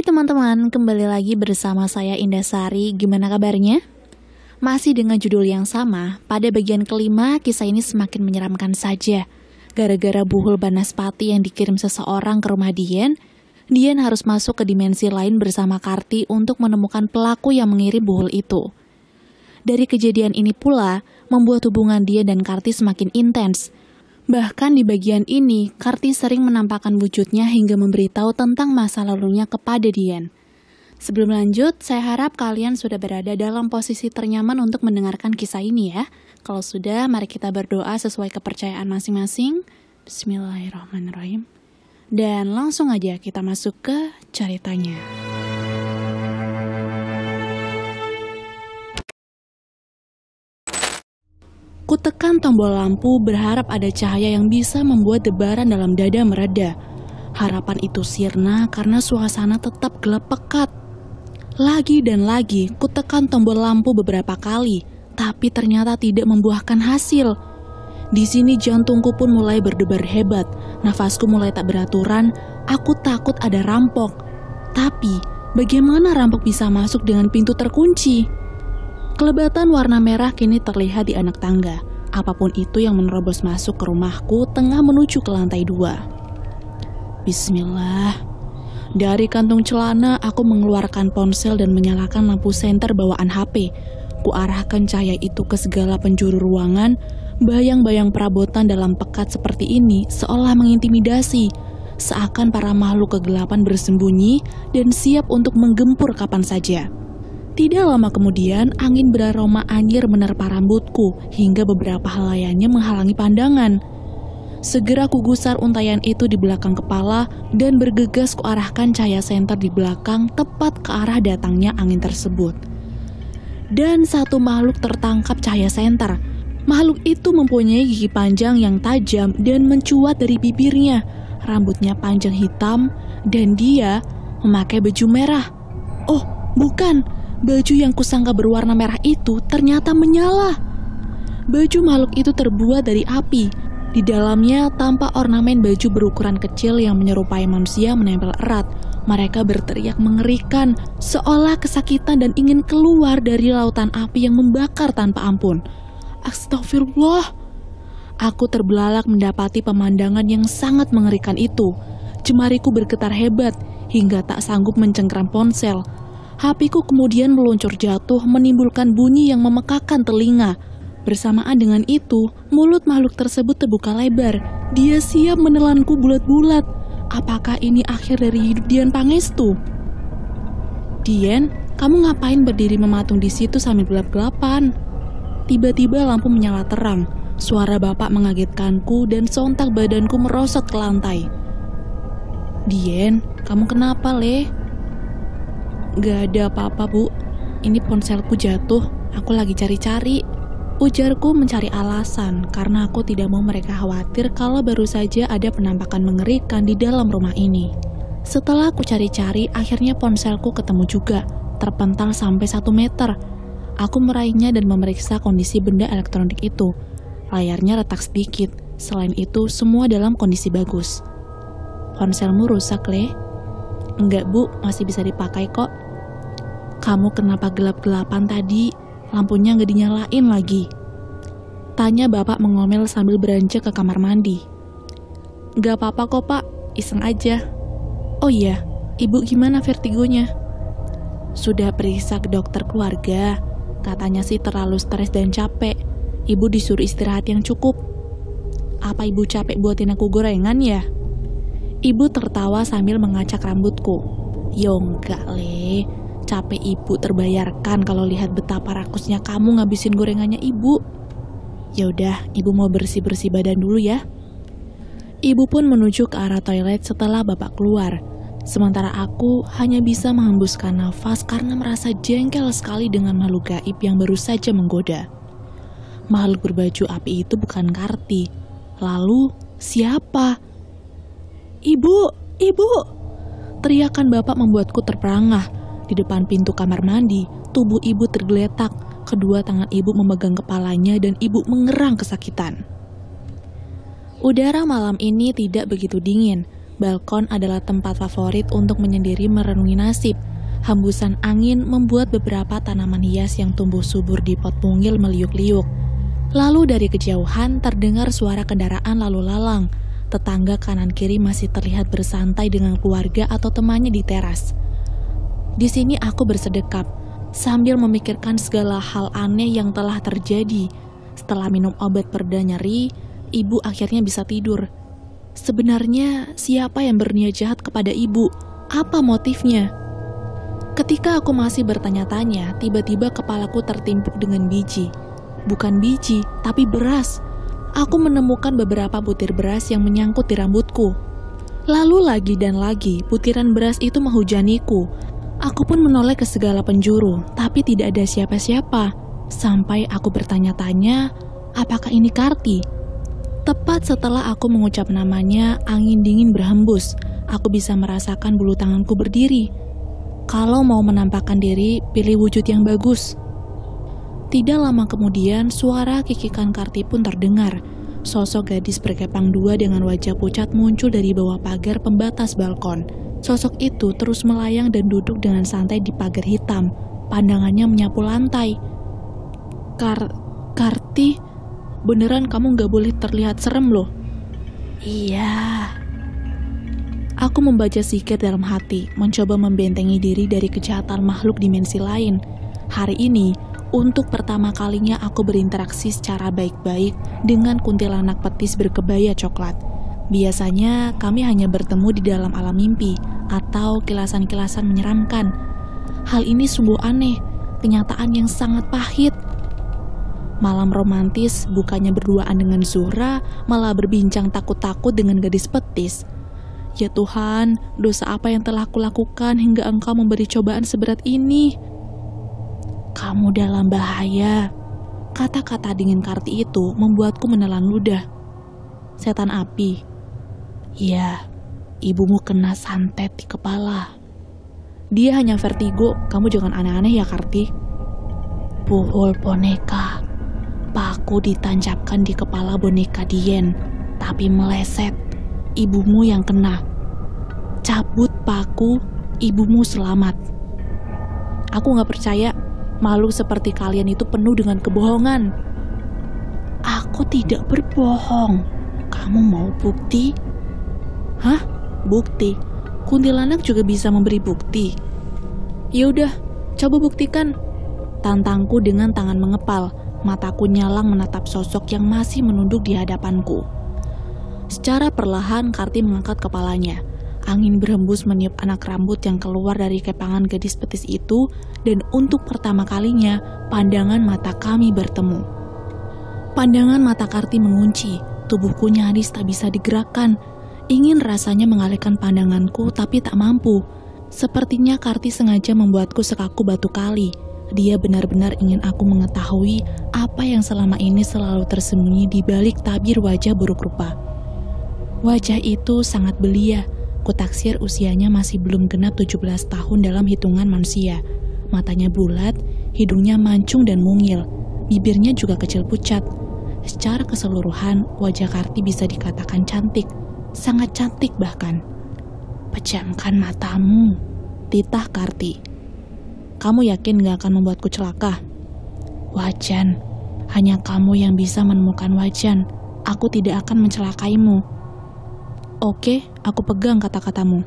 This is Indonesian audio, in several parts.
Hai teman-teman, kembali lagi bersama saya Indasari. Gimana kabarnya? Masih dengan judul yang sama, pada bagian kelima kisah ini semakin menyeramkan saja. Gara-gara buhul Banaspati yang dikirim seseorang ke rumah Dian harus masuk ke dimensi lain bersama Karti untuk menemukan pelaku yang mengirim buhul itu. Dari kejadian ini pula, membuat hubungan Dian dan Karti semakin intens. Bahkan di bagian ini, Karti sering menampakkan wujudnya hingga memberitahu tentang masa lalunya kepada Dian. Sebelum lanjut, saya harap kalian sudah berada dalam posisi ternyaman untuk mendengarkan kisah ini ya. Kalau sudah, mari kita berdoa sesuai kepercayaan masing-masing. Bismillahirrahmanirrahim. Dan langsung aja kita masuk ke ceritanya. Kutekan tombol lampu berharap ada cahaya yang bisa membuat debaran dalam dada mereda. Harapan itu sirna karena suasana tetap gelap pekat. Lagi dan lagi kutekan tombol lampu beberapa kali, tapi ternyata tidak membuahkan hasil. Di sini jantungku pun mulai berdebar hebat, nafasku mulai tak beraturan, aku takut ada rampok. Tapi, bagaimana rampok bisa masuk dengan pintu terkunci? Kelebatan warna merah kini terlihat di anak tangga. Apapun itu yang menerobos masuk ke rumahku tengah menuju ke lantai 2. Bismillah. Dari kantung celana aku mengeluarkan ponsel dan menyalakan lampu senter bawaan HP. Kuarahkan cahaya itu ke segala penjuru ruangan. Bayang-bayang perabotan dalam pekat seperti ini seolah mengintimidasi. Seakan para makhluk kegelapan bersembunyi dan siap untuk menggempur kapan saja. Tidak lama kemudian, angin beraroma anyir menerpa rambutku, hingga beberapa halayannya menghalangi pandangan. Segera kugusar untayan itu di belakang kepala, dan bergegas kuarahkan cahaya senter di belakang, tepat ke arah datangnya angin tersebut. Dan satu makhluk tertangkap cahaya senter. Makhluk itu mempunyai gigi panjang yang tajam dan mencuat dari bibirnya. Rambutnya panjang hitam, dan dia memakai baju merah. Oh, bukan! Baju yang kusangka berwarna merah itu ternyata menyala. Baju makhluk itu terbuat dari api. Di dalamnya tampak ornamen baju berukuran kecil yang menyerupai manusia menempel erat. Mereka berteriak mengerikan, seolah kesakitan dan ingin keluar dari lautan api yang membakar tanpa ampun. Astagfirullah. Aku terbelalak mendapati pemandangan yang sangat mengerikan itu. Jemariku bergetar hebat hingga tak sanggup mencengkram ponsel. HP-ku kemudian meluncur jatuh menimbulkan bunyi yang memekakan telinga. Bersamaan dengan itu, mulut makhluk tersebut terbuka lebar. Dia siap menelanku bulat-bulat. Apakah ini akhir dari hidup Dian Pangestu? Dian, kamu ngapain berdiri mematung di situ sambil gelap-gelapan? Tiba-tiba lampu menyala terang. Suara bapak mengagetkanku dan sontak badanku merosot ke lantai. Dian, kamu kenapa, Le? Gak ada apa-apa, Bu. Ini ponselku jatuh. Aku lagi cari-cari. Ujarku mencari alasan karena aku tidak mau mereka khawatir kalau baru saja ada penampakan mengerikan di dalam rumah ini. Setelah aku cari-cari, akhirnya ponselku ketemu juga, terpental sampai 1 meter. Aku meraihnya dan memeriksa kondisi benda elektronik itu. Layarnya retak sedikit. Selain itu, semua dalam kondisi bagus. Ponselmu rusak, Le? Enggak, Bu. Masih bisa dipakai kok. Kamu kenapa gelap-gelapan tadi? Lampunya nggak dinyalain lagi. Tanya bapak mengomel sambil beranjak ke kamar mandi. Nggak apa-apa kok, Pak. Iseng aja. Oh iya, Ibu gimana vertigonya? Sudah periksa ke dokter keluarga. Katanya sih terlalu stres dan capek. Ibu disuruh istirahat yang cukup. Apa Ibu capek buatin aku gorengan ya? Ibu tertawa sambil mengacak rambutku. Yo enggak, Le. Capek Ibu terbayarkan kalau lihat betapa rakusnya kamu ngabisin gorengannya Ibu. Ya udah, Ibu mau bersih-bersih badan dulu ya. Ibu pun menuju ke arah toilet setelah bapak keluar. Sementara aku hanya bisa menghembuskan nafas karena merasa jengkel sekali dengan makhluk gaib yang baru saja menggoda. Makhluk berbaju api itu bukan Karti. Lalu, siapa? Ibu, Ibu! Teriakan bapak membuatku terperangah. Di depan pintu kamar mandi, tubuh Ibu tergeletak. Kedua tangan Ibu memegang kepalanya dan Ibu mengerang kesakitan. Udara malam ini tidak begitu dingin. Balkon adalah tempat favorit untuk menyendiri merenungi nasib. Hembusan angin membuat beberapa tanaman hias yang tumbuh subur di pot mungil meliuk-liuk. Lalu dari kejauhan terdengar suara kendaraan lalu lalang. Tetangga kanan kiri masih terlihat bersantai dengan keluarga atau temannya di teras. Di sini aku bersedekap, sambil memikirkan segala hal aneh yang telah terjadi. Setelah minum obat pereda nyeri, ibu akhirnya bisa tidur. Sebenarnya siapa yang berniat jahat kepada ibu? Apa motifnya? Ketika aku masih bertanya-tanya, tiba-tiba kepalaku tertimpuk dengan biji. Bukan biji, tapi beras. Aku menemukan beberapa butir beras yang menyangkut di rambutku. Lalu lagi dan lagi, butiran beras itu menghujaniku. Aku pun menoleh ke segala penjuru, tapi tidak ada siapa-siapa. Sampai aku bertanya-tanya, apakah ini Karti? Tepat setelah aku mengucap namanya, angin dingin berhembus. Aku bisa merasakan bulu tanganku berdiri. Kalau mau menampakkan diri, pilih wujud yang bagus. Tidak lama kemudian, suara kikikan Karti pun terdengar. Sosok gadis berkepang dua dengan wajah pucat muncul dari bawah pagar pembatas balkon. Sosok itu terus melayang dan duduk dengan santai di pagar hitam. Pandangannya menyapu lantai. Karti, beneran kamu gak boleh terlihat serem loh. Iya. Aku membaca sihir dalam hati, mencoba membentengi diri dari kejahatan makhluk dimensi lain. Hari ini, untuk pertama kalinya aku berinteraksi secara baik-baik dengan kuntilanak petis berkebaya coklat. Biasanya kami hanya bertemu di dalam alam mimpi atau kilasan-kilasan menyeramkan. Hal ini sungguh aneh, kenyataan yang sangat pahit. Malam romantis bukannya berduaan dengan Zuhra, malah berbincang takut-takut dengan gadis petis. Ya Tuhan, dosa apa yang telah kulakukan hingga Engkau memberi cobaan seberat ini? Kamu dalam bahaya. Kata-kata dingin Karti itu membuatku menelan ludah. Setan api. Ya, ibumu kena santet di kepala. Dia hanya vertigo, kamu jangan aneh-aneh ya Karti. Puhul boneka. Paku ditancapkan di kepala boneka Dien, tapi meleset. Ibumu yang kena. Cabut paku, ibumu selamat. Aku gak percaya, makhluk seperti kalian itu penuh dengan kebohongan. Aku tidak berbohong. Kamu mau bukti? Hah? Bukti? Kuntilanak juga bisa memberi bukti. Yaudah, coba buktikan. Tantangku dengan tangan mengepal. Mataku nyalang menatap sosok yang masih menunduk di hadapanku. Secara perlahan Karti mengangkat kepalanya. Angin berhembus meniup anak rambut yang keluar dari kepangan gadis petis itu, dan untuk pertama kalinya pandangan mata kami bertemu. Pandangan mata Karti mengunci, tubuhku nyaris tak bisa digerakkan. Ingin rasanya mengalihkan pandanganku tapi tak mampu. Sepertinya Karti sengaja membuatku sekaku batu kali. Dia benar-benar ingin aku mengetahui apa yang selama ini selalu tersembunyi di balik tabir wajah buruk rupa. Wajah itu sangat belia. Kutaksir usianya masih belum genap 17 tahun dalam hitungan manusia. Matanya bulat, hidungnya mancung dan mungil. Bibirnya juga kecil pucat. Secara keseluruhan, wajah Karti bisa dikatakan cantik. Sangat cantik bahkan. Pejamkan matamu, titah Karti. Kamu yakin gak akan membuatku celaka? Wajan, hanya kamu yang bisa menemukan Wajan. Aku tidak akan mencelakaimu. Oke, aku pegang kata-katamu.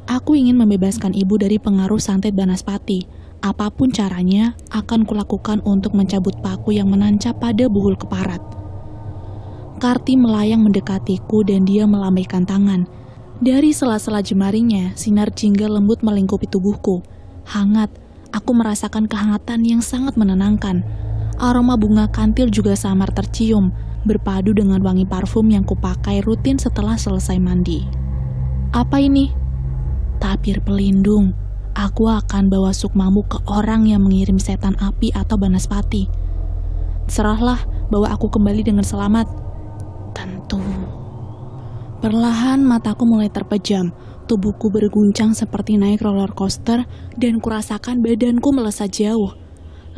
Aku ingin membebaskan ibu dari pengaruh santet Banaspati. Apapun caranya, akan kulakukan untuk mencabut paku yang menancap pada buhul keparat. Karti melayang mendekatiku dan dia melambaikan tangan. Dari sela-sela jemarinya, sinar jingga lembut melingkupi tubuhku. Hangat, aku merasakan kehangatan yang sangat menenangkan. Aroma bunga kantil juga samar tercium, berpadu dengan wangi parfum yang kupakai rutin setelah selesai mandi. Apa ini? Tabir pelindung. Aku akan bawa sukmamu ke orang yang mengirim setan api atau Banaspati. Serahlah, bawa aku kembali dengan selamat. Tentu. Perlahan mataku mulai terpejam. Tubuhku berguncang seperti naik roller coaster dan kurasakan badanku melesat jauh.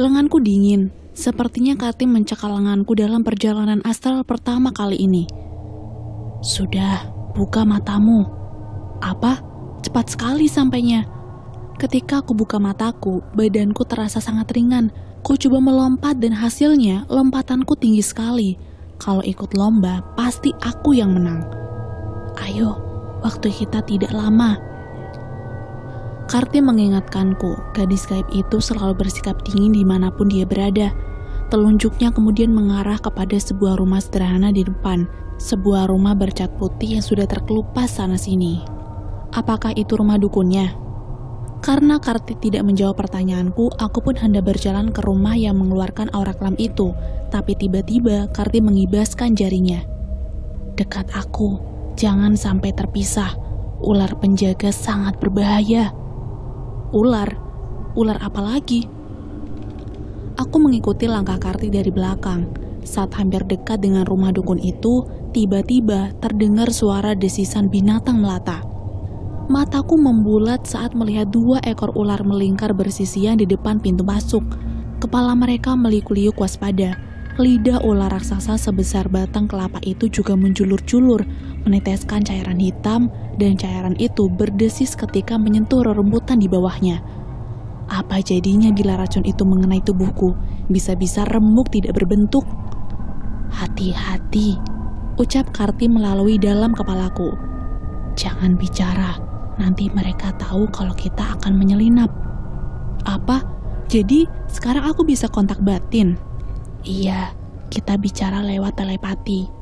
Lenganku dingin. Sepertinya Karti mencekal lenganku dalam perjalanan astral pertama kali ini. Sudah, Buka matamu. Apa? Cepat sekali sampainya. Ketika aku buka mataku, badanku terasa sangat ringan. Ku coba melompat dan hasilnya lompatanku tinggi sekali. Kalau ikut lomba, pasti aku yang menang. Ayo, waktu kita tidak lama. Karti mengingatkanku, gadis gaib itu selalu bersikap dingin dimanapun dia berada. Telunjuknya kemudian mengarah kepada sebuah rumah sederhana di depan. Sebuah rumah bercat putih yang sudah terkelupas sana-sini. Apakah itu rumah dukunnya? Karena Karti tidak menjawab pertanyaanku, aku pun hendak berjalan ke rumah yang mengeluarkan aura kelam itu. Tapi tiba-tiba Karti mengibaskan jarinya. Dekat aku, jangan sampai terpisah. Ular penjaga sangat berbahaya. Ular? Ular apa lagi? Aku mengikuti langkah Karti dari belakang. Saat hampir dekat dengan rumah dukun itu, tiba-tiba terdengar suara desisan binatang melata. Mataku membulat saat melihat 2 ekor ular melingkar bersisian di depan pintu masuk. Kepala mereka meliuk-liuk waspada. Lidah ular raksasa sebesar batang kelapa itu juga menjulur-julur, meneteskan cairan hitam, dan cairan itu berdesis ketika menyentuh rerumputan di bawahnya. Apa jadinya bila racun itu mengenai tubuhku? Bisa-bisa remuk tidak berbentuk. Hati-hati, ucap Karti melalui dalam kepalaku. Jangan bicara, nanti mereka tahu kalau kita akan menyelinap. Apa? Jadi sekarang aku bisa kontak batin? Iya, kita bicara lewat telepati.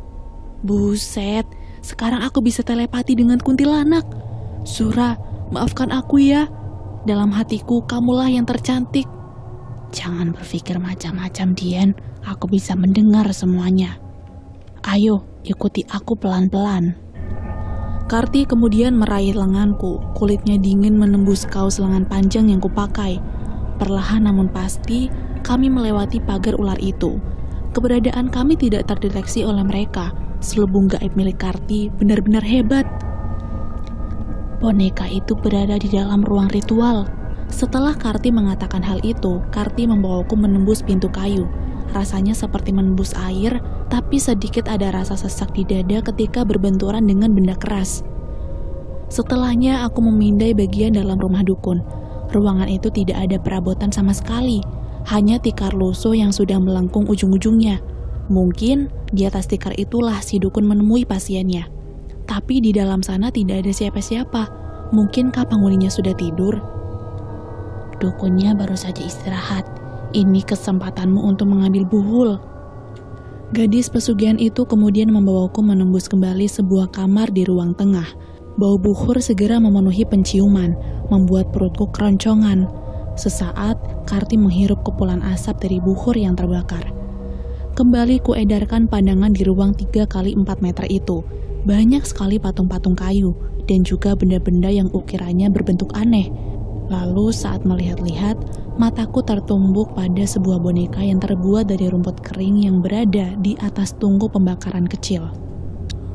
Buset, sekarang aku bisa telepati dengan kuntilanak. Sura, maafkan aku ya. Dalam hatiku, kamulah yang tercantik. Jangan berpikir macam-macam, Dian. Aku bisa mendengar semuanya. Ayo, ikuti aku pelan-pelan. Karti kemudian meraih lenganku. Kulitnya dingin menembus kaos lengan panjang yang kupakai. Perlahan namun pasti, kami melewati pagar ular itu. Keberadaan kami tidak terdeteksi oleh mereka. Selubung gaib milik Karti benar-benar hebat. Boneka itu berada di dalam ruang ritual. Setelah Karti mengatakan hal itu, Karti membawaku menembus pintu kayu. Rasanya seperti menembus air, tapi sedikit ada rasa sesak di dada ketika berbenturan dengan benda keras. Setelahnya aku memindai bagian dalam rumah dukun. Ruangan itu tidak ada perabotan sama sekali, hanya tikar lusuh yang sudah melengkung ujung-ujungnya. Mungkin di atas tikar itulah si dukun menemui pasiennya. Tapi di dalam sana tidak ada siapa-siapa. Mungkinkah penghuninya sudah tidur? Dukunnya baru saja istirahat. Ini kesempatanmu untuk mengambil buhul. Gadis pesugihan itu kemudian membawaku menembus kembali sebuah kamar di ruang tengah. Bau buhur segera memenuhi penciuman, membuat perutku keroncongan. Sesaat, Karti menghirup kepulan asap dari buhur yang terbakar. Kembali kuedarkan pandangan di ruang 3 kali 4 meter itu. Banyak sekali patung-patung kayu, dan juga benda-benda yang ukirannya berbentuk aneh. Lalu saat melihat-lihat, mataku tertumbuk pada sebuah boneka yang terbuat dari rumput kering yang berada di atas tungku pembakaran kecil.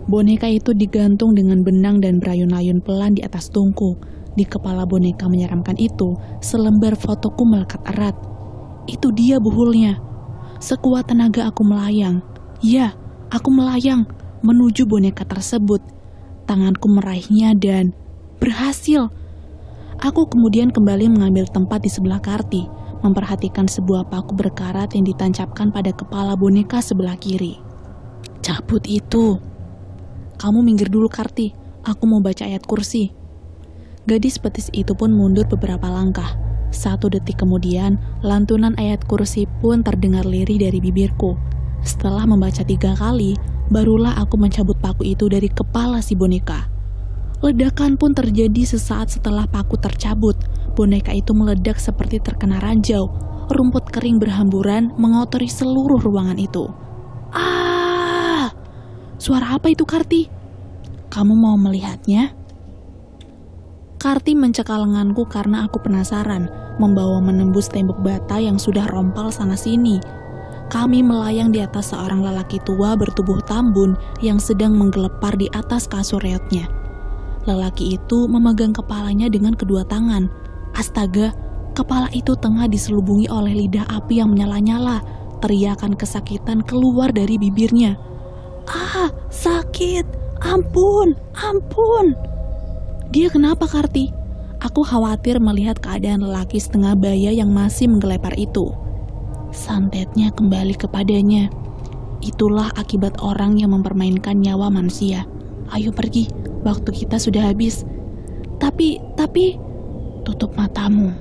Boneka itu digantung dengan benang dan berayun-ayun pelan di atas tungku. Di kepala boneka menyeramkan itu, selembar fotoku melekat erat. Itu dia buhulnya. Sekuat tenaga aku melayang. Ya, aku melayang menuju boneka tersebut. Tanganku meraihnya dan berhasil. Aku kemudian kembali mengambil tempat di sebelah Karti, memperhatikan sebuah paku berkarat yang ditancapkan pada kepala boneka sebelah kiri. Cabut itu. Kamu minggir dulu Karti, aku mau baca ayat kursi. Gadis petis itu pun mundur beberapa langkah. 1 detik kemudian, lantunan ayat kursi pun terdengar lirih dari bibirku. Setelah membaca 3 kali, barulah aku mencabut paku itu dari kepala si boneka. Ledakan pun terjadi sesaat setelah paku tercabut. Boneka itu meledak seperti terkena ranjau. Rumput kering berhamburan mengotori seluruh ruangan itu. Ah! Suara apa itu, Karti? Kamu mau melihatnya? Karti mencekal lenganku karena aku penasaran, membawa menembus tembok bata yang sudah rompal sana-sini. Kami melayang di atas seorang lelaki tua bertubuh tambun yang sedang menggelepar di atas kasur reotnya. Lelaki itu memegang kepalanya dengan kedua tangan. Astaga, kepala itu tengah diselubungi oleh lidah api yang menyala-nyala. Teriakan kesakitan keluar dari bibirnya. Ah, sakit! Ampun, ampun. Dia kenapa, Karti? Aku khawatir melihat keadaan lelaki setengah baya yang masih menggelepar itu. Santetnya kembali kepadanya. Itulah akibat orang yang mempermainkan nyawa manusia. Ayo pergi, waktu kita sudah habis. Tapi, tutup matamu.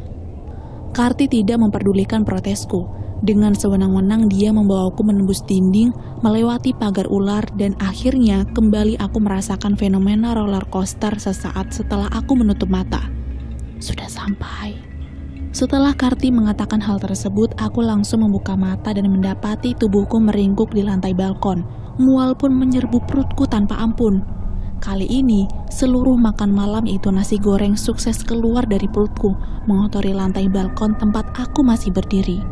Karti tidak memperdulikan protesku. Dengan sewenang-wenang dia membawaku menembus dinding, melewati pagar ular, dan akhirnya kembali aku merasakan fenomena roller coaster sesaat setelah aku menutup mata. Sudah sampai. Setelah Karti mengatakan hal tersebut, aku langsung membuka mata dan mendapati tubuhku meringkuk di lantai balkon. Mual pun menyerbu perutku tanpa ampun. Kali ini, seluruh makan malam yaitu nasi goreng sukses keluar dari perutku, mengotori lantai balkon tempat aku masih berdiri.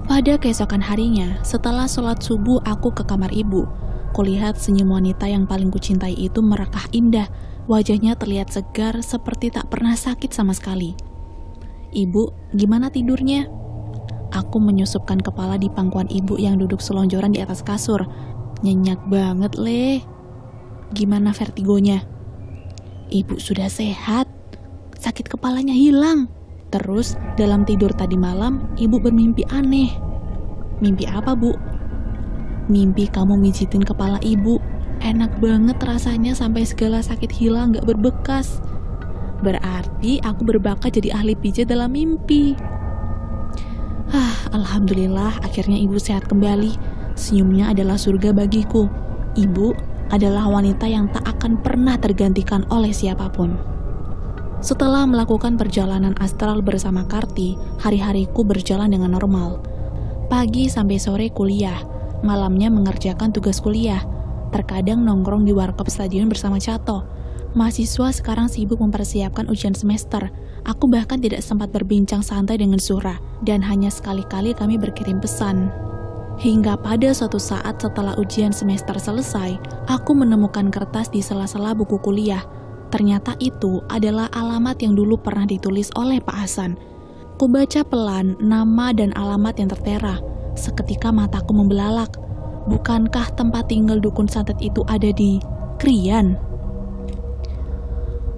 Pada keesokan harinya, setelah sholat subuh aku ke kamar ibu. Kulihat senyum wanita yang paling kucintai itu merekah indah. Wajahnya terlihat segar seperti tak pernah sakit sama sekali. Ibu, gimana tidurnya? Aku menyusupkan kepala di pangkuan ibu yang duduk selonjoran di atas kasur. Nyenyak banget, Le. Gimana vertigonya? Ibu sudah sehat. Sakit kepalanya hilang. Terus, dalam tidur tadi malam, ibu bermimpi aneh. Mimpi apa, Bu? Mimpi kamu mijitin kepala ibu. Enak banget rasanya sampai segala sakit hilang gak berbekas. Berarti aku berbakat jadi ahli pijat dalam mimpi. Alhamdulillah akhirnya ibu sehat kembali. Senyumnya adalah surga bagiku. Ibu adalah wanita yang tak akan pernah tergantikan oleh siapapun. Setelah melakukan perjalanan astral bersama Karti, hari-hariku berjalan dengan normal. Pagi sampai sore kuliah, malamnya mengerjakan tugas kuliah. Terkadang nongkrong di warkop stadion bersama Cato. Mahasiswa sekarang sibuk mempersiapkan ujian semester. Aku bahkan tidak sempat berbincang santai dengan Zuhra, dan hanya sekali-kali kami berkirim pesan. Hingga pada suatu saat setelah ujian semester selesai, aku menemukan kertas di sela-sela buku kuliah. Ternyata itu adalah alamat yang dulu pernah ditulis oleh Pak Hasan. Kubaca pelan nama dan alamat yang tertera. Seketika mataku membelalak. Bukankah tempat tinggal dukun santet itu ada di Krian?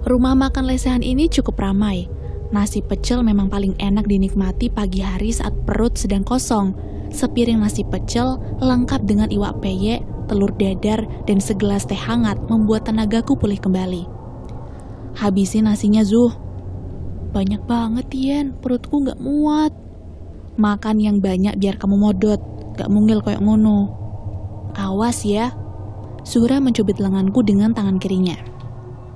Rumah makan lesehan ini cukup ramai. Nasi pecel memang paling enak dinikmati pagi hari saat perut sedang kosong. Sepiring nasi pecel lengkap dengan iwak peyek, telur dadar, dan segelas teh hangat membuat tenagaku pulih kembali. Habisin nasinya, Zuh. Banyak banget, Yen. Perutku gak muat. Makan yang banyak biar kamu modot. Gak mungil kayak ngono. Awas ya. Zuhra mencubit lenganku dengan tangan kirinya.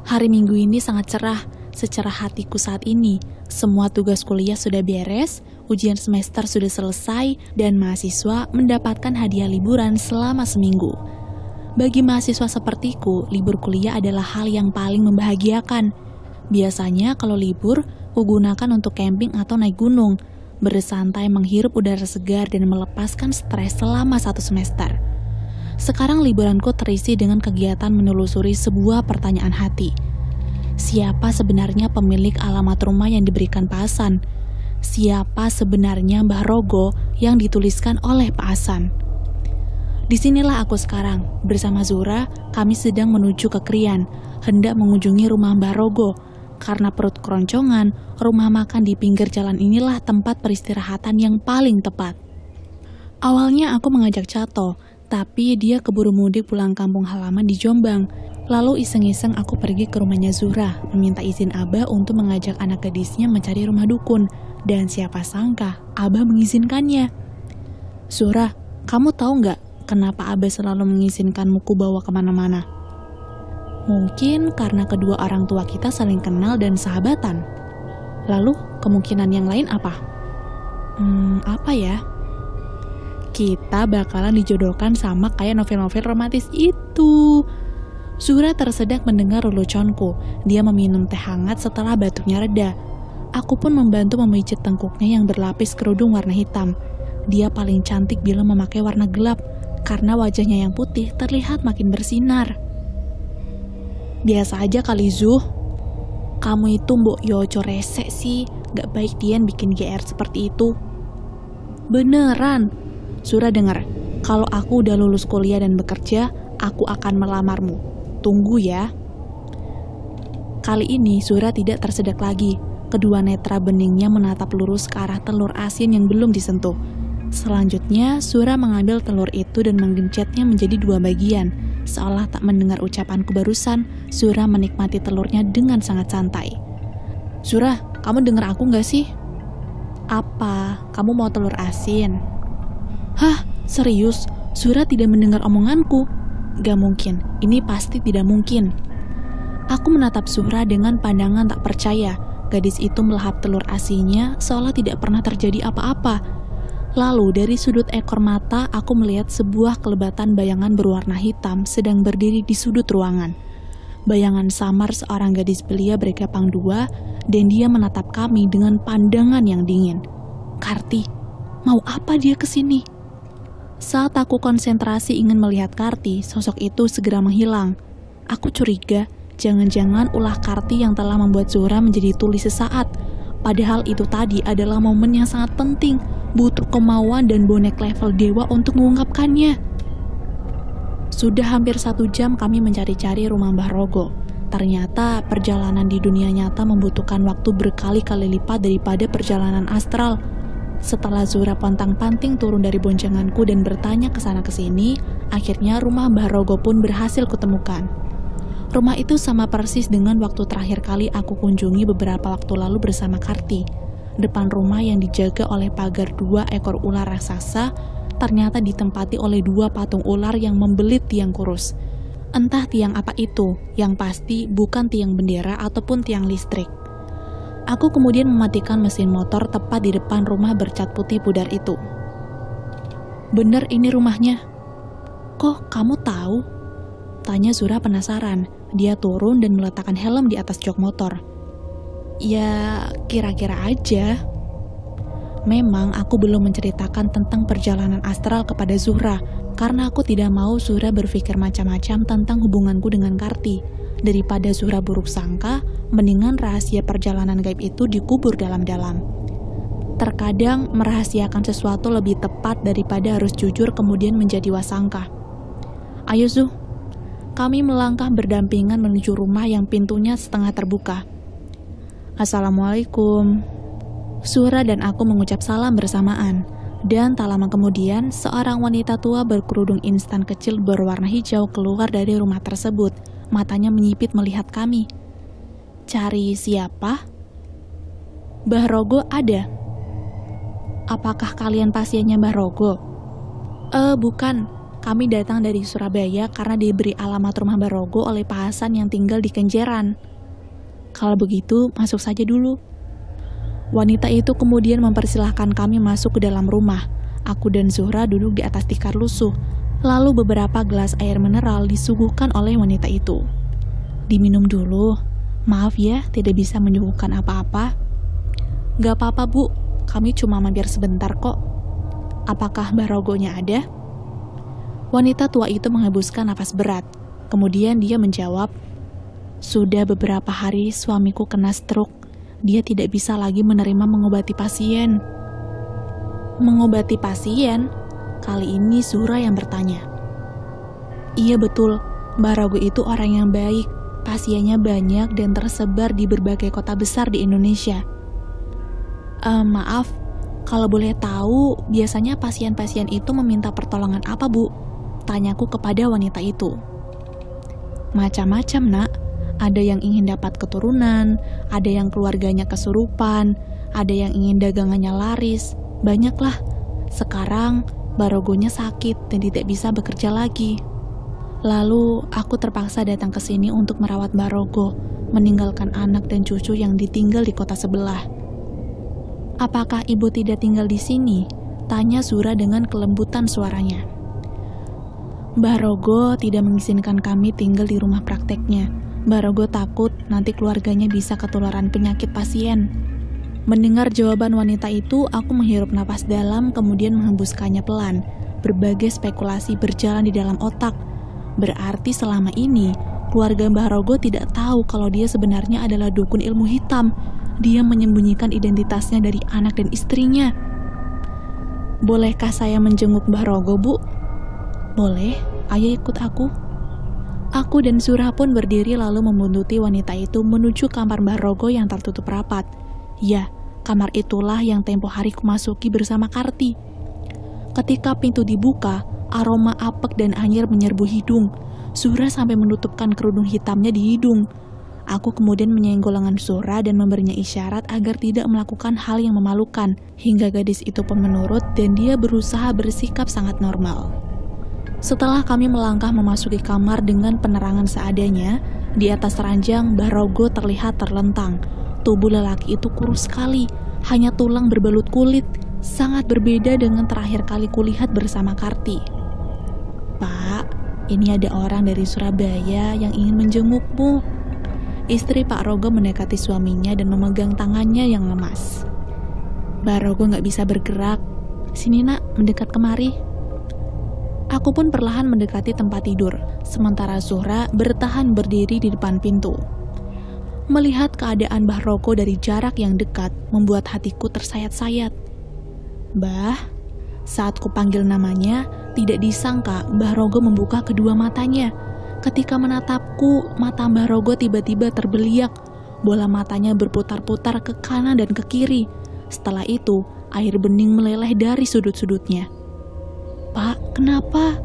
Hari Minggu ini sangat cerah. Secerah hatiku saat ini. Semua tugas kuliah sudah beres, ujian semester sudah selesai, dan mahasiswa mendapatkan hadiah liburan selama seminggu. Bagi mahasiswa sepertiku, libur kuliah adalah hal yang paling membahagiakan. Biasanya kalau libur, kugunakan untuk camping atau naik gunung, bersantai menghirup udara segar dan melepaskan stres selama 1 semester. Sekarang liburanku terisi dengan kegiatan menelusuri sebuah pertanyaan hati. Siapa sebenarnya pemilik alamat rumah yang diberikan Pak Hasan? Siapa sebenarnya Mbah Rogo yang dituliskan oleh Pak Hasan? Disinilah aku sekarang, bersama Zuhra, kami sedang menuju ke Krian, hendak mengunjungi rumah Mbah Rogo. Karena perut keroncongan, rumah makan di pinggir jalan inilah tempat peristirahatan yang paling tepat. Awalnya aku mengajak Cato, tapi dia keburu mudik pulang kampung halaman di Jombang. Lalu iseng-iseng aku pergi ke rumahnya Zuhra, meminta izin Abah untuk mengajak anak gadisnya mencari rumah dukun. Dan siapa sangka, Abah mengizinkannya. Zuhra, kamu tahu nggak kenapa Abah selalu mengizinkanmu bawa kemana-mana? Mungkin karena kedua orang tua kita saling kenal dan sahabatan. Lalu, kemungkinan yang lain apa? Apa ya? Kita bakalan dijodohkan sama kayak novel-novel romantis itu. Zuhra tersedak mendengar leluconku. Dia meminum teh hangat setelah batuknya reda. Aku pun membantu memijit tengkuknya yang berlapis kerudung warna hitam. Dia paling cantik bila memakai warna gelap, karena wajahnya yang putih terlihat makin bersinar. Biasa aja kali, Zuh. Kamu itu mbok yojo resek sih, gak baik Dian bikin GR seperti itu. Beneran. Zuhra dengar, kalau aku udah lulus kuliah dan bekerja, Aku akan melamarmu. Tunggu ya. Kali ini Zuhra tidak tersedak lagi. Kedua netra beningnya menatap lurus ke arah telur asin yang belum disentuh. Selanjutnya, Zuhra mengambil telur itu dan menggencetnya menjadi 2 bagian. Seolah tak mendengar ucapanku barusan, Zuhra menikmati telurnya dengan sangat santai. Zuhra, kamu dengar aku nggak sih? Apa? Kamu mau telur asin? Hah? Serius? Zuhra tidak mendengar omonganku? Gak mungkin, ini pasti tidak mungkin. Aku menatap Zuhra dengan pandangan tak percaya. Gadis itu melahap telur asinnya seolah tidak pernah terjadi apa-apa. Lalu dari sudut ekor mata aku melihat sebuah kelebatan bayangan berwarna hitam sedang berdiri di sudut ruangan. Bayangan samar seorang gadis belia bergapang 2 dan dia menatap kami dengan pandangan yang dingin. Karti, mau apa dia kesini? Saat aku konsentrasi ingin melihat Karti, sosok itu segera menghilang. Aku curiga, jangan-jangan ulah Karti yang telah membuat Zuhra menjadi tuli sesaat. Padahal itu tadi adalah momen yang sangat penting, butuh kemauan dan bonek level dewa untuk mengungkapkannya. Sudah hampir 1 jam kami mencari-cari rumah Mbah Rogo. Ternyata perjalanan di dunia nyata membutuhkan waktu berkali-kali lipat daripada perjalanan astral. Setelah Zuhra pontang-panting turun dari boncenganku dan bertanya ke sana ke sini, akhirnya rumah Mbah Rogo pun berhasil kutemukan. Rumah itu sama persis dengan waktu terakhir kali aku kunjungi beberapa waktu lalu bersama Karti. Depan rumah yang dijaga oleh pagar 2 ekor ular raksasa, ternyata ditempati oleh 2 patung ular yang membelit tiang kurus. Entah tiang apa itu, yang pasti bukan tiang bendera ataupun tiang listrik. Aku kemudian mematikan mesin motor tepat di depan rumah bercat putih pudar itu. Bener ini rumahnya. Kok kamu tahu? Tanya Zuhra penasaran. Dia turun dan meletakkan helm di atas jok motor. Ya, kira-kira aja. Memang aku belum menceritakan tentang perjalanan astral kepada Zuhra, karena aku tidak mau Zuhra berpikir macam-macam tentang hubunganku dengan Karti. Daripada Zuhra buruk sangka, mendingan rahasia perjalanan gaib itu dikubur dalam-dalam. Terkadang merahasiakan sesuatu lebih tepat daripada harus jujur kemudian menjadi wasangka. Ayo Zuh. Kami melangkah berdampingan menuju rumah yang pintunya setengah terbuka. Assalamualaikum. Zuhra dan aku mengucap salam bersamaan. Dan tak lama kemudian, seorang wanita tua berkerudung instan kecil berwarna hijau keluar dari rumah tersebut. Matanya menyipit melihat kami. Cari siapa? Mbah Rogo ada. Apakah kalian pasiennya Mbah Rogo? Bukan. Kami datang dari Surabaya karena diberi alamat rumah Mbah Rogo oleh Pak Hasan yang tinggal di Kenjeran. Kalau begitu, masuk saja dulu. Wanita itu kemudian mempersilahkan kami masuk ke dalam rumah. Aku dan Zuhra duduk di atas tikar lusuh. Lalu beberapa gelas air mineral disuguhkan oleh wanita itu. Diminum dulu. Maaf ya, tidak bisa menyuguhkan apa-apa. Gak apa-apa Bu, kami cuma mampir sebentar kok. Apakah Mbah Rogonya ada? Wanita tua itu menghembuskan napas berat. Kemudian dia menjawab, sudah beberapa hari suamiku kena stroke. Dia tidak bisa lagi menerima mengobati pasien. Mengobati pasien? Kali ini Zuhra yang bertanya. Iya betul, Mbah Rogo itu orang yang baik. Pasiennya banyak dan tersebar di berbagai kota besar di Indonesia. Maaf, kalau boleh tahu, biasanya pasien-pasien itu meminta pertolongan apa, Bu? Tanyaku kepada wanita itu. Macam-macam, Nak. Ada yang ingin dapat keturunan, ada yang keluarganya kesurupan, ada yang ingin dagangannya laris. Banyaklah. Sekarang, Mbah Rogonya sakit dan tidak bisa bekerja lagi. Lalu, aku terpaksa datang ke sini untuk merawat Mbah Rogo, meninggalkan anak dan cucu yang ditinggal di kota sebelah. Apakah ibu tidak tinggal di sini? Tanya Zuhra dengan kelembutan suaranya. Mbah Rogo tidak mengizinkan kami tinggal di rumah prakteknya. Mbah Rogo takut nanti keluarganya bisa ketularan penyakit pasien. Mendengar jawaban wanita itu, aku menghirup napas dalam kemudian menghembuskannya pelan. Berbagai spekulasi berjalan di dalam otak. Berarti selama ini, keluarga Mbah Rogo tidak tahu kalau dia sebenarnya adalah dukun ilmu hitam. Dia menyembunyikan identitasnya dari anak dan istrinya. Bolehkah saya menjenguk Mbah Rogo, Bu? Boleh, ayo ikut aku. Aku dan Surah pun berdiri lalu membuntuti wanita itu menuju kamar Mbah Rogo yang tertutup rapat. Ya, kamar itulah yang tempo hari kumasuki bersama Karti. Ketika pintu dibuka, aroma apek dan anyir menyerbu hidung. Surah sampai menutupkan kerudung hitamnya di hidung. Aku kemudian menyenggol lengan Surah dan memberinya isyarat agar tidak melakukan hal yang memalukan, hingga gadis itu pun menurut dan dia berusaha bersikap sangat normal. Setelah kami melangkah memasuki kamar dengan penerangan seadanya, di atas ranjang Mbah Rogo terlihat terlentang. Tubuh lelaki itu kurus sekali, hanya tulang berbalut kulit, sangat berbeda dengan terakhir kali kulihat bersama Karti. "Pak, ini ada orang dari Surabaya yang ingin menjengukmu." Istri Pak Rogo mendekati suaminya dan memegang tangannya yang lemas. "Mbah Rogo gak bisa bergerak. Sini nak, mendekat kemari." Aku pun perlahan mendekati tempat tidur, sementara Zuhra bertahan berdiri di depan pintu. Melihat keadaan Mbah Rogo dari jarak yang dekat membuat hatiku tersayat-sayat. "Mbah," saat kupanggil namanya, tidak disangka Mbah Rogo membuka kedua matanya. Ketika menatapku, mata Mbah Rogo tiba-tiba terbeliak. Bola matanya berputar-putar ke kanan dan ke kiri. Setelah itu, air bening meleleh dari sudut-sudutnya. "Pak, kenapa?"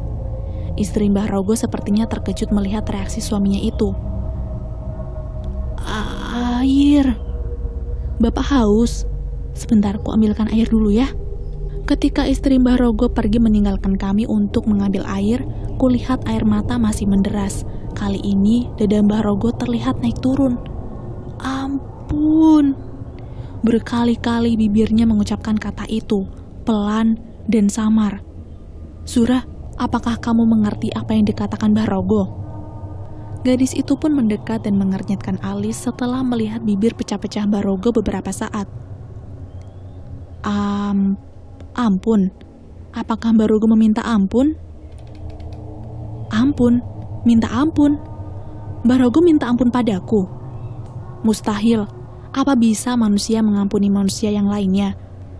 Istri Mbah Rogo sepertinya terkejut melihat reaksi suaminya itu. "Air. Bapak haus? Sebentar, ku ambilkan air dulu ya." Ketika istri Mbah Rogo pergi meninggalkan kami untuk mengambil air, kulihat air mata masih menderas. Kali ini, dada Mbah Rogo terlihat naik turun. "Ampun." Berkali-kali bibirnya mengucapkan kata itu, pelan dan samar. "Surah, apakah kamu mengerti apa yang dikatakan Mbah Rogo?" Gadis itu pun mendekat dan mengernyitkan alis setelah melihat bibir pecah-pecah Mbah Rogo beberapa saat. Ampun. Apakah Mbah Rogo meminta ampun?" "Ampun? Minta ampun? Mbah Rogo minta ampun padaku? Mustahil. Apa bisa manusia mengampuni manusia yang lainnya?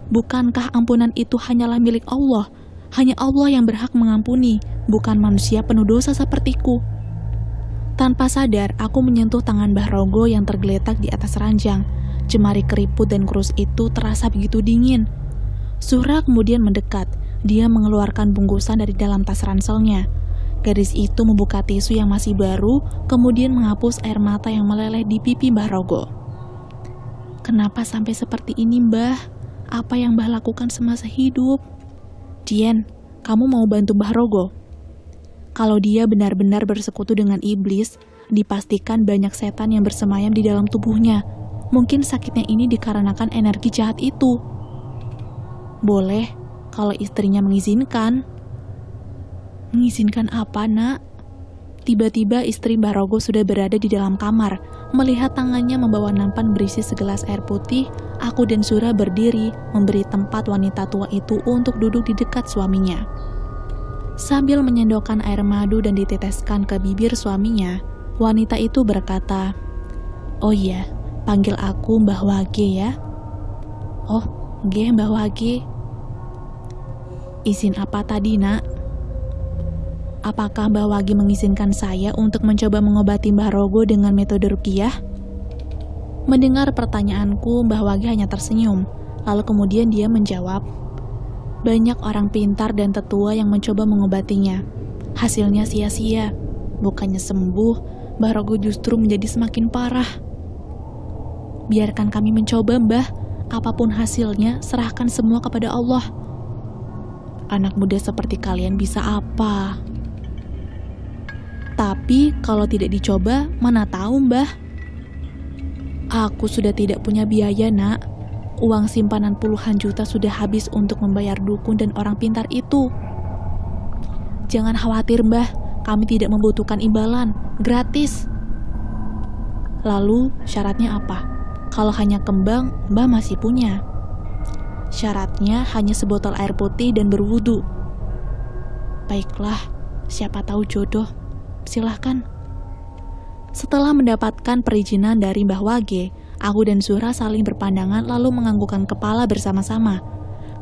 Bukankah ampunan itu hanyalah milik Allah? Hanya Allah yang berhak mengampuni, bukan manusia penuh dosa sepertiku." Tanpa sadar, aku menyentuh tangan Mbah Rogo yang tergeletak di atas ranjang. Jemari keriput dan kurus itu terasa begitu dingin. Zuhra kemudian mendekat. Dia mengeluarkan bungkusan dari dalam tas ranselnya. Gadis itu membuka tisu yang masih baru, kemudian menghapus air mata yang meleleh di pipi Mbah Rogo. "Kenapa sampai seperti ini, Mbah? Apa yang Mbah lakukan semasa hidup?" "Dian, kamu mau bantu Mbah Rogo? Kalau dia benar-benar bersekutu dengan iblis, dipastikan banyak setan yang bersemayam di dalam tubuhnya. Mungkin sakitnya ini dikarenakan energi jahat itu." "Boleh, kalau istrinya mengizinkan." "Mengizinkan apa, nak?" Tiba-tiba istri Mbah Rogo sudah berada di dalam kamar. Melihat tangannya membawa nampan berisi segelas air putih, aku dan Surah berdiri memberi tempat wanita tua itu untuk duduk di dekat suaminya. Sambil menyendokkan air madu dan diteteskan ke bibir suaminya, wanita itu berkata, "Oh iya, panggil aku Mbah Wage ya." "Oh, nggih Mbah Wage." "Izin apa tadi, nak?" "Apakah Mbah Wage mengizinkan saya untuk mencoba mengobati Mbah Rogo dengan metode ruqyah?" Mendengar pertanyaanku, Mbah Wage hanya tersenyum. Lalu kemudian dia menjawab, "Banyak orang pintar dan tetua yang mencoba mengobatinya. Hasilnya sia-sia. Bukannya sembuh, Mbah Rogo justru menjadi semakin parah." "Biarkan kami mencoba, Mbah. Apapun hasilnya, serahkan semua kepada Allah." "Anak muda seperti kalian bisa apa?" "Tapi kalau tidak dicoba, mana tahu, Mbah." "Aku sudah tidak punya biaya, nak. Uang simpanan puluhan juta sudah habis untuk membayar dukun dan orang pintar itu." "Jangan khawatir, Mbah. Kami tidak membutuhkan imbalan. Gratis." "Lalu syaratnya apa? Kalau hanya kembang, Mbah masih punya." "Syaratnya hanya sebotol air putih dan berwudu." "Baiklah, siapa tahu jodoh. Silahkan." Setelah mendapatkan perizinan dari Mbah Wage, aku dan Zuhra saling berpandangan lalu menganggukkan kepala bersama-sama.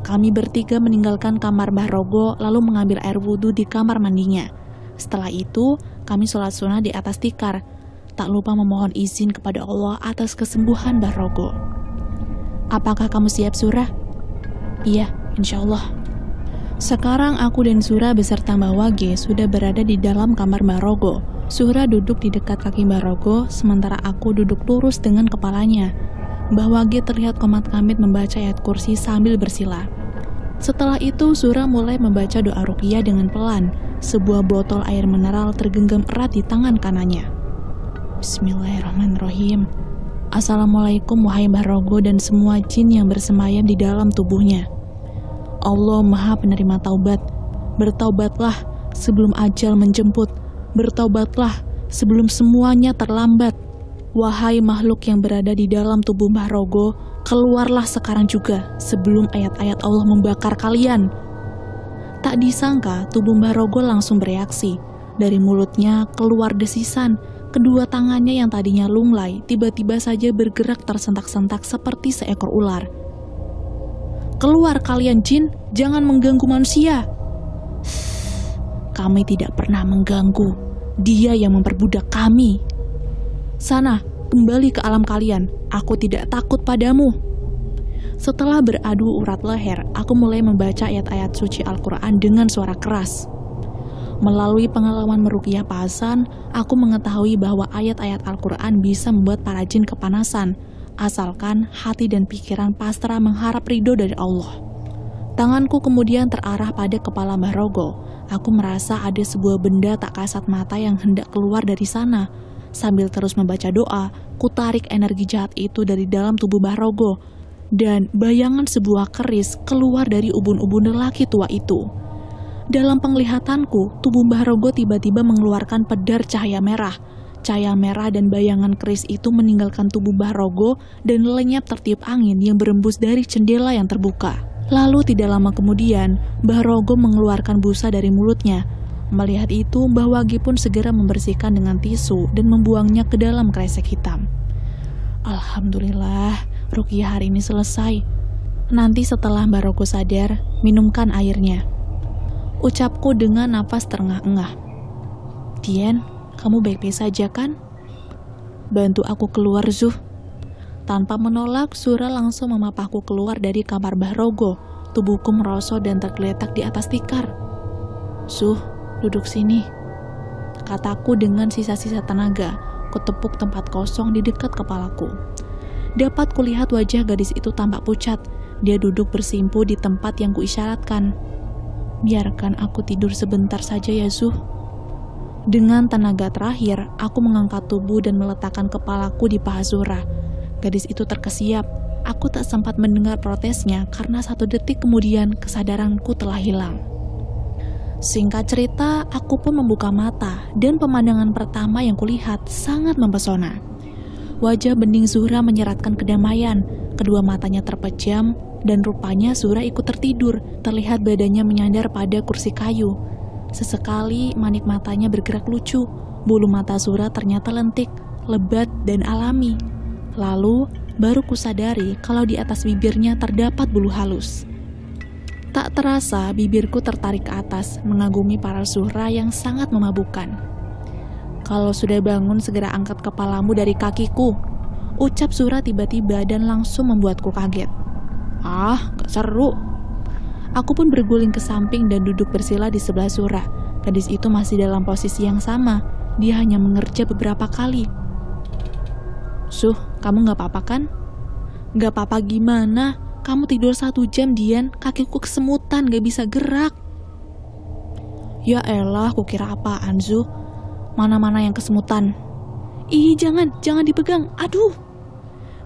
Kami bertiga meninggalkan kamar Mbah Rogo lalu mengambil air wudhu di kamar mandinya. Setelah itu, kami sholat sunnah di atas tikar. Tak lupa memohon izin kepada Allah atas kesembuhan Mbah Rogo. Apakah kamu siap, Surah? Iya, insya Allah. Sekarang aku dan Surah beserta Mbah Wage sudah berada di dalam kamar Mbah Rogo. Surah duduk di dekat kaki Mbah Rogo, sementara aku duduk lurus dengan kepalanya. Mbah Wage terlihat komat-kamit membaca ayat kursi sambil bersila. Setelah itu, Surah mulai membaca doa ruqyah dengan pelan. Sebuah botol air mineral tergenggam erat di tangan kanannya. Bismillahirrahmanirrahim. Assalamualaikum wahai Mbah Rogo dan semua jin yang bersemayam di dalam tubuhnya. Allah Maha Penerima Taubat. Bertaubatlah sebelum ajal menjemput. Bertaubatlah sebelum semuanya terlambat. Wahai makhluk yang berada di dalam tubuh Mbah Rogo, keluarlah sekarang juga sebelum ayat-ayat Allah membakar kalian. Tak disangka tubuh Mbah Rogo langsung bereaksi. Dari mulutnya keluar desisan. Kedua tangannya yang tadinya lunglai tiba-tiba saja bergerak tersentak-sentak seperti seekor ular. Keluar kalian jin, jangan mengganggu manusia. Kami tidak pernah mengganggu. Dia yang memperbudak kami. Sana, kembali ke alam kalian. Aku tidak takut padamu. Setelah beradu urat leher, aku mulai membaca ayat-ayat suci Al-Quran dengan suara keras. Melalui pengalaman meruqyah Pak Hasan, aku mengetahui bahwa ayat-ayat Al-Quran bisa membuat para jin kepanasan, asalkan hati dan pikiran pasrah mengharap ridho dari Allah. Tanganku kemudian terarah pada kepala Mbah Rogo. Aku merasa ada sebuah benda tak kasat mata yang hendak keluar dari sana. Sambil terus membaca doa, ku tarik energi jahat itu dari dalam tubuh Mbah Rogo. Dan bayangan sebuah keris keluar dari ubun-ubun lelaki tua itu. Dalam penglihatanku, tubuh Mbah Rogo tiba-tiba mengeluarkan pedar cahaya merah. Cahaya merah dan bayangan keris itu meninggalkan tubuh Mbah Rogo dan lenyap tertiup angin yang berembus dari jendela yang terbuka. Lalu tidak lama kemudian, Mbah Rogo mengeluarkan busa dari mulutnya. Melihat itu, Mbah Wage pun segera membersihkan dengan tisu dan membuangnya ke dalam kresek hitam. Alhamdulillah, ruqyah hari ini selesai. Nanti setelah Mbah Rogo sadar, minumkan airnya. Ucapku dengan napas terengah-engah. Tien, kamu baik-baik saja kan? Bantu aku keluar, Zuh. Tanpa menolak, Surah langsung memapahku keluar dari kamar Mbah Rogo. Tubuhku merosot dan tergeletak di atas tikar. Zuh, duduk sini. Kataku dengan sisa-sisa tenaga. Kutepuk tempat kosong di dekat kepalaku. Dapat kulihat wajah gadis itu tampak pucat. Dia duduk bersimpu di tempat yang kuisyaratkan. Biarkan aku tidur sebentar saja ya, Zuh. Dengan tenaga terakhir, aku mengangkat tubuh dan meletakkan kepalaku di paha Surah. Gadis itu terkesiap. Aku tak sempat mendengar protesnya karena 1 detik kemudian kesadaranku telah hilang. Singkat cerita, aku pun membuka mata dan pemandangan pertama yang kulihat sangat mempesona. Wajah bening Zuhra menyeratkan kedamaian. Kedua matanya terpejam dan rupanya Zuhra ikut tertidur. Terlihat badannya menyandar pada kursi kayu. Sesekali manik matanya bergerak lucu. Bulu mata Zuhra ternyata lentik, lebat dan alami. Lalu baru kusadari kalau di atas bibirnya terdapat bulu halus. Tak terasa bibirku tertarik ke atas mengagumi para Zuhra yang sangat memabukkan. Kalau sudah bangun segera angkat kepalamu dari kakiku, ucap Zuhra tiba-tiba dan langsung membuatku kaget. Ah, gak seru. Aku pun berguling ke samping dan duduk bersila di sebelah Zuhra. Gadis itu masih dalam posisi yang sama, dia hanya mengerja beberapa kali. Zuh, kamu gak apa-apa kan? Gak apa-apa gimana? Kamu tidur 1 jam Dian, kakiku kesemutan gak bisa gerak. Ya elah, kukira apaan Zuh? Mana-mana yang kesemutan. Ih, jangan dipegang, aduh.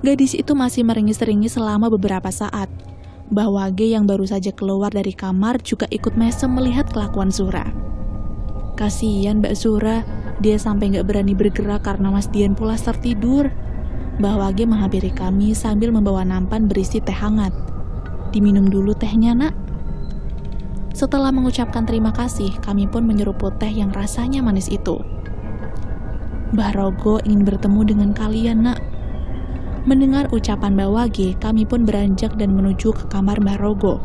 Gadis itu masih meringis-ringis selama beberapa saat. Mbah Wage yang baru saja keluar dari kamar juga ikut mesem melihat kelakuan Zuhra. Kasian Mbak Zuhra, dia sampai gak berani bergerak karena Mas Dian pulas tertidur. Mbah Wage menghampiri kami sambil membawa nampan berisi teh hangat. Diminum dulu tehnya, nak. Setelah mengucapkan terima kasih, kami pun menyeruput teh yang rasanya manis itu. Mbah Rogo ingin bertemu dengan kalian, nak. Mendengar ucapan Mbah Wage, kami pun beranjak dan menuju ke kamar Mbah Rogo.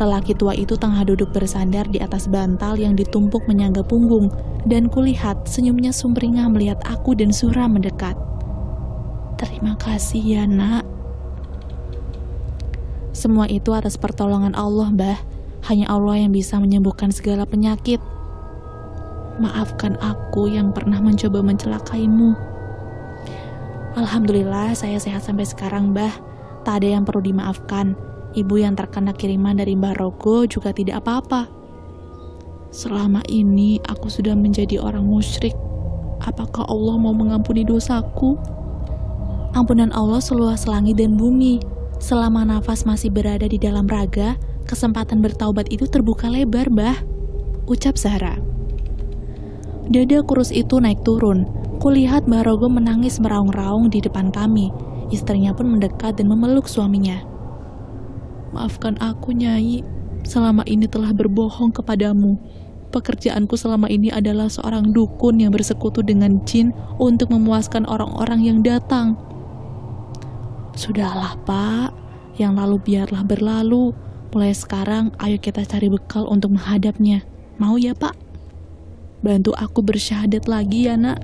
Lelaki tua itu tengah duduk bersandar di atas bantal yang ditumpuk menyangga punggung. dan kulihat senyumnya sumringah melihat aku dan Zuhra mendekat. "Terima kasih ya, Nak." "Semua itu atas pertolongan Allah, Mbah. Hanya Allah yang bisa menyembuhkan segala penyakit. Maafkan aku yang pernah mencoba mencelakaimu." "Alhamdulillah saya sehat sampai sekarang, Mbah. Tak ada yang perlu dimaafkan. Ibu yang terkena kiriman dari Mbah Rogo juga tidak apa-apa. Selama ini aku sudah menjadi orang musyrik. Apakah Allah mau mengampuni dosaku?" "Ampunan Allah seluas langit dan bumi. Selama nafas masih berada di dalam raga, kesempatan bertaubat itu terbuka lebar, Mbah," ucap Zahra. Dada kurus itu naik turun. Kulihat Mbah Rogo menangis meraung-raung di depan kami. Istrinya pun mendekat dan memeluk suaminya. "Maafkan aku, Nyai. Selama ini telah berbohong kepadamu. Pekerjaanku selama ini adalah seorang dukun yang bersekutu dengan jin untuk memuaskan orang-orang yang datang." "Sudahlah, Pak. Yang lalu biarlah berlalu. Mulai sekarang, ayo kita cari bekal untuk menghadapnya. Mau ya, Pak? Bantu aku bersyahadat lagi ya, Nak."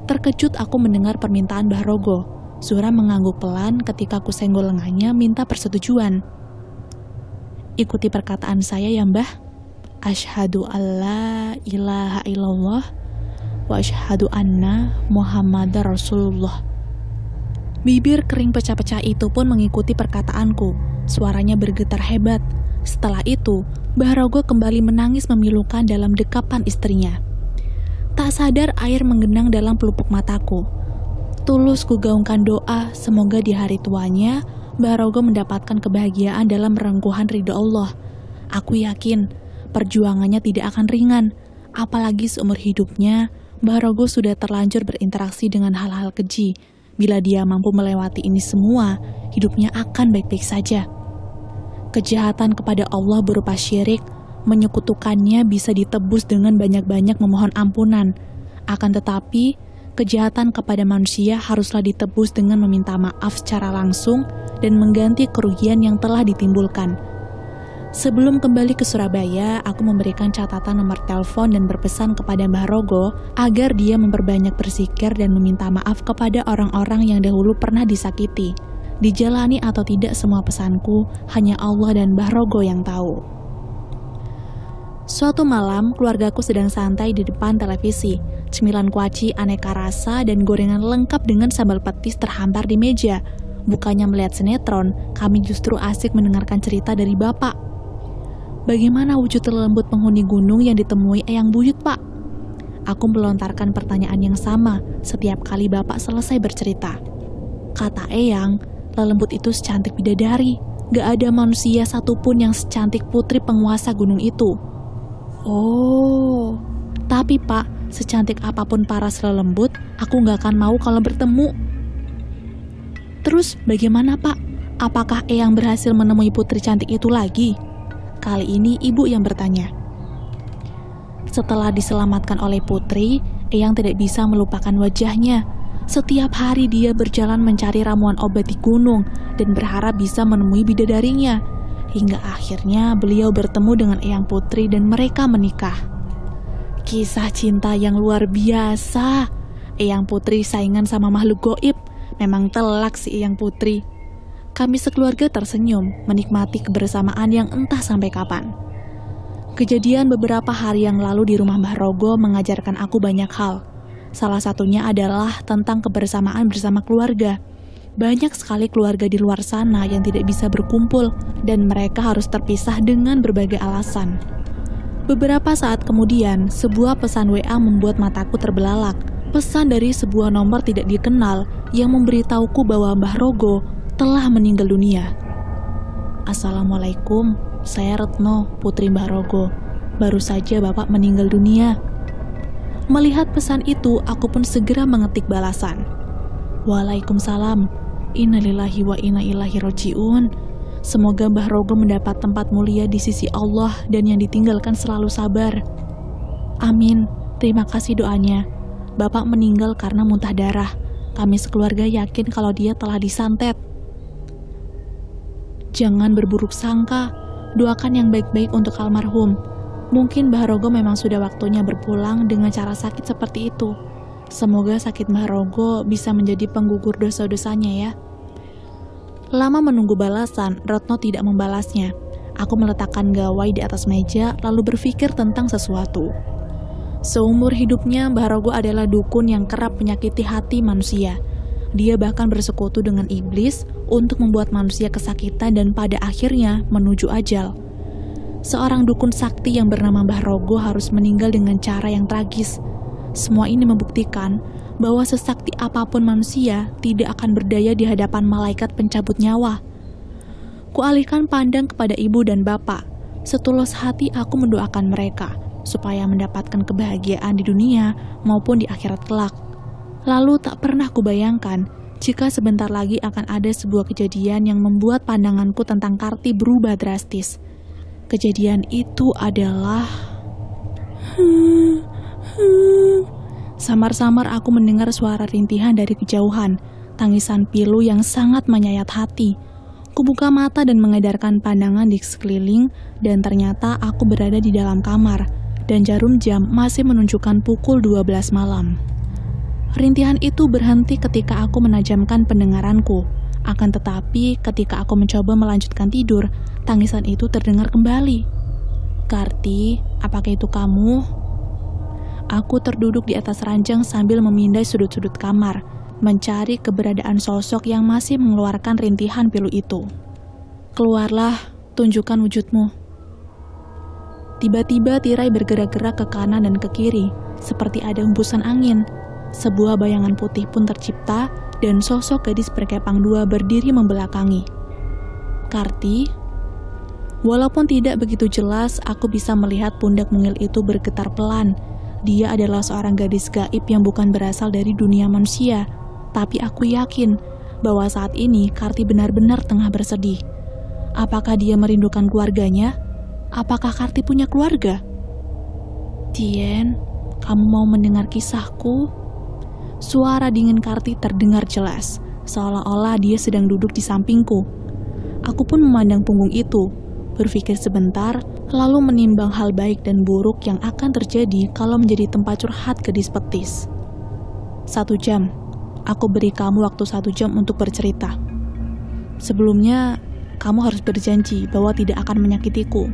Terkejut aku mendengar permintaan Mbah Rogo. Zuhra mengangguk pelan ketika aku senggol lengannya minta persetujuan. "Ikuti perkataan saya ya, Mbah. Asyhadu alla ilaha illallah wa asyhadu anna Muhammadar Rasulullah." Bibir kering pecah-pecah itu pun mengikuti perkataanku. Suaranya bergetar hebat. Setelah itu, Mbah Rogo kembali menangis memilukan dalam dekapan istrinya. Tak sadar air menggenang dalam pelupuk mataku. Tulus kugaungkan doa semoga di hari tuanya Mbah Rogo mendapatkan kebahagiaan dalam rengkuhan ridho Allah. Aku yakin perjuangannya tidak akan ringan, apalagi seumur hidupnya Mbah Rogo sudah terlanjur berinteraksi dengan hal-hal keji. Bila dia mampu melewati ini semua, hidupnya akan baik-baik saja. Kejahatan kepada Allah berupa syirik, menyekutukannya bisa ditebus dengan banyak-banyak memohon ampunan. Akan tetapi, kejahatan kepada manusia haruslah ditebus dengan meminta maaf secara langsung dan mengganti kerugian yang telah ditimbulkan. Sebelum kembali ke Surabaya, aku memberikan catatan nomor telepon dan berpesan kepada Mbah Rogo agar dia memperbanyak berzikir dan meminta maaf kepada orang-orang yang dahulu pernah disakiti. Dijalani atau tidak semua pesanku, hanya Allah dan Mbah Rogo yang tahu. Suatu malam, keluargaku sedang santai di depan televisi. Cemilan kuaci aneka rasa dan gorengan lengkap dengan sambal petis terhampar di meja. Bukannya melihat sinetron, kami justru asik mendengarkan cerita dari Bapak. "Bagaimana wujud lembut penghuni gunung yang ditemui Eyang Buyut, Pak?" Aku melontarkan pertanyaan yang sama setiap kali Bapak selesai bercerita. Kata Eyang, lelembut itu secantik bidadari. Gak ada manusia satupun yang secantik putri penguasa gunung itu. "Oh, tapi Pak, secantik apapun paras lelembut, aku gak akan mau kalau bertemu." "Terus bagaimana, Pak? Apakah Eyang berhasil menemui putri cantik itu lagi?" Kali ini ibu yang bertanya. Setelah diselamatkan oleh putri, Eyang tidak bisa melupakan wajahnya. Setiap hari dia berjalan mencari ramuan obat di gunung dan berharap bisa menemui bidadarinya. Hingga akhirnya beliau bertemu dengan Eyang Putri dan mereka menikah. Kisah cinta yang luar biasa. Eyang Putri saingan sama makhluk goib. Memang telak si Eyang Putri. Kami sekeluarga tersenyum, menikmati kebersamaan yang entah sampai kapan. Kejadian beberapa hari yang lalu di rumah Mbah Rogo mengajarkan aku banyak hal. Salah satunya adalah tentang kebersamaan bersama keluarga. Banyak sekali keluarga di luar sana yang tidak bisa berkumpul, dan mereka harus terpisah dengan berbagai alasan. Beberapa saat kemudian, sebuah pesan WA membuat mataku terbelalak. Pesan dari sebuah nomor tidak dikenal yang memberitahuku bahwa Mbah Rogo telah meninggal dunia. "Assalamualaikum, saya Retno, putri Mbah Rogo. Baru saja Bapak meninggal dunia." Melihat pesan itu, aku pun segera mengetik balasan. "Waalaikumsalam, innalillahi wa inna ilaihi rajiun. Semoga Mbah Rogo mendapat tempat mulia di sisi Allah dan yang ditinggalkan selalu sabar. Amin, terima kasih doanya. Bapak meninggal karena muntah darah. Kami sekeluarga yakin kalau dia telah disantet. Jangan berburuk sangka, doakan yang baik-baik untuk almarhum. Mungkin Mbah Rogo memang sudah waktunya berpulang dengan cara sakit seperti itu. Semoga sakit Mbah Rogo bisa menjadi penggugur dosa-dosanya ya. Lama menunggu balasan, Retno tidak membalasnya. Aku meletakkan gawai di atas meja lalu berpikir tentang sesuatu. Seumur hidupnya Mbah Rogo adalah dukun yang kerap menyakiti hati manusia. Dia bahkan bersekutu dengan iblis untuk membuat manusia kesakitan dan pada akhirnya menuju ajal. Seorang dukun sakti yang bernama Mbah Rogo harus meninggal dengan cara yang tragis. Semua ini membuktikan bahwa sesakti apapun manusia tidak akan berdaya di hadapan malaikat pencabut nyawa. Kualihkan pandang kepada ibu dan bapak. Setulus hati aku mendoakan mereka supaya mendapatkan kebahagiaan di dunia maupun di akhirat kelak. Lalu tak pernah kubayangkan jika sebentar lagi akan ada sebuah kejadian yang membuat pandanganku tentang Karti berubah drastis. Kejadian itu adalah... Samar-samar aku mendengar suara rintihan dari kejauhan, tangisan pilu yang sangat menyayat hati. Kubuka mata dan mengedarkan pandangan di sekeliling, dan ternyata aku berada di dalam kamar, dan jarum jam masih menunjukkan pukul 12 malam. Rintihan itu berhenti ketika aku menajamkan pendengaranku. Akan tetapi, ketika aku mencoba melanjutkan tidur, tangisan itu terdengar kembali. Karti, apakah itu kamu? Aku terduduk di atas ranjang sambil memindai sudut-sudut kamar, mencari keberadaan sosok yang masih mengeluarkan rintihan pilu itu. Keluarlah, tunjukkan wujudmu. Tiba-tiba tirai bergerak-gerak ke kanan dan ke kiri, seperti ada hembusan angin. Sebuah bayangan putih pun tercipta, dan sosok gadis berkepang dua berdiri membelakangi. Karti, walaupun tidak begitu jelas, aku bisa melihat pundak mungil itu bergetar pelan. Dia adalah seorang gadis gaib yang bukan berasal dari dunia manusia. Tapi aku yakin bahwa saat ini Karti benar-benar tengah bersedih. Apakah dia merindukan keluarganya? Apakah Karti punya keluarga? Tien, kamu mau mendengar kisahku? Suara dingin Karti terdengar jelas, seolah-olah dia sedang duduk di sampingku. Aku pun memandang punggung itu, berpikir sebentar, lalu menimbang hal baik dan buruk yang akan terjadi kalau menjadi tempat curhat gadis petis. 1 jam. Aku beri kamu waktu 1 jam untuk bercerita. Sebelumnya, kamu harus berjanji bahwa tidak akan menyakitiku.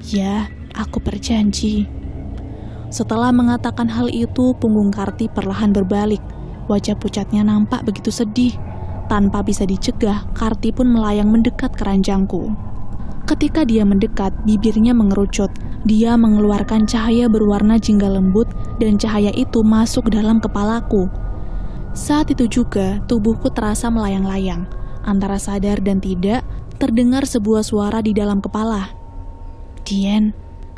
Ya, aku berjanji. Setelah mengatakan hal itu, punggung Karti perlahan berbalik. Wajah pucatnya nampak begitu sedih. Tanpa bisa dicegah, Karti pun melayang mendekat ke ranjangku. Ketika dia mendekat, bibirnya mengerucut. Dia mengeluarkan cahaya berwarna jingga lembut, dan cahaya itu masuk ke dalam kepalaku. Saat itu juga, tubuhku terasa melayang-layang. Antara sadar dan tidak, terdengar sebuah suara di dalam kepala. Tien,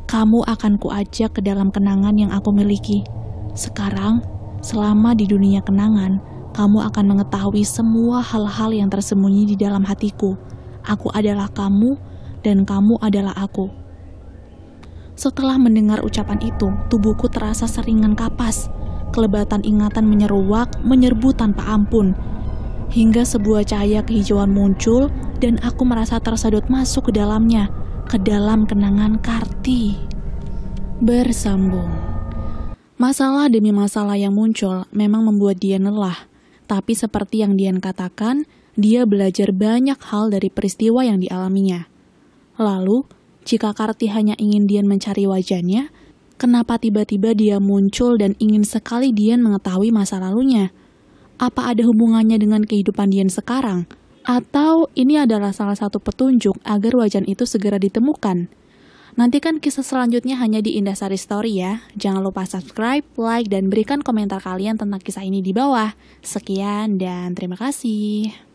kamu akan kuajak ke dalam kenangan yang aku miliki. Sekarang, selama di dunia kenangan, kamu akan mengetahui semua hal-hal yang tersembunyi di dalam hatiku. Aku adalah kamu, dan kamu adalah aku. Setelah mendengar ucapan itu, tubuhku terasa seringan kapas. Kelebatan ingatan menyeruak, menyerbu tanpa ampun. Hingga sebuah cahaya kehijauan muncul, dan aku merasa tersedot masuk ke dalamnya. Ke dalam kenangan Karti. Bersambung. Masalah demi masalah yang muncul memang membuat Dian lelah. Tapi seperti yang Dian katakan, dia belajar banyak hal dari peristiwa yang dialaminya. Lalu, jika Karti hanya ingin Dian mencari wajahnya, kenapa tiba-tiba dia muncul dan ingin sekali Dian mengetahui masa lalunya? Apa ada hubungannya dengan kehidupan Dian sekarang? Atau ini adalah salah satu petunjuk agar wajan itu segera ditemukan? Nantikan kisah selanjutnya hanya di Indasari Story ya. Jangan lupa subscribe, like, dan berikan komentar kalian tentang kisah ini di bawah. Sekian dan terima kasih.